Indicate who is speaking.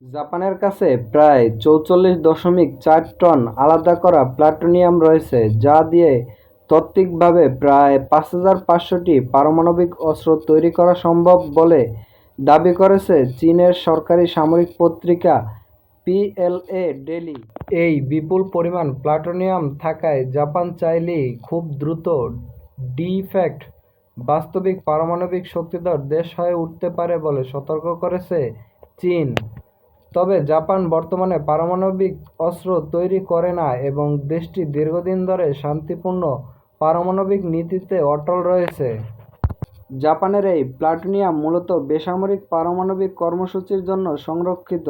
Speaker 1: জাপানের কাছে প্রায় ৪৪.৪ টন আলাদা করা প্লুটোনিয়াম রয়েছে, যা দিয়ে তাত্ত্বিকভাবে প্রায় ৫,৫০০টি পারমাণবিক অস্ত্র তৈরি করা সম্ভব বলে দাবি করেছে চীনের সরকারি সামরিক পত্রিকা পিএলএ ডেইলি। এই বিপুল পরিমাণ প্লুটোনিয়াম থাকায় জাপান চাইলেই খুব দ্রুত ডি-ফ্যাক্ট বাস্তবিক পারমাণবিক শক্তিধর দেশ হয়ে উঠতে পারে বলে সতর্ক করেছে চীন। তবে জাপান বর্তমানে পারমাণবিক অস্ত্র তৈরি করে না এবং দেশটি দীর্ঘদিন ধরে শান্তিপূর্ণ পারমাণবিক নীতিতে অটল রয়েছে। জাপানের এই প্লুটোনিয়াম মূলত বেসামরিক পারমাণবিক কর্মসূচির জন্য সংরক্ষিত।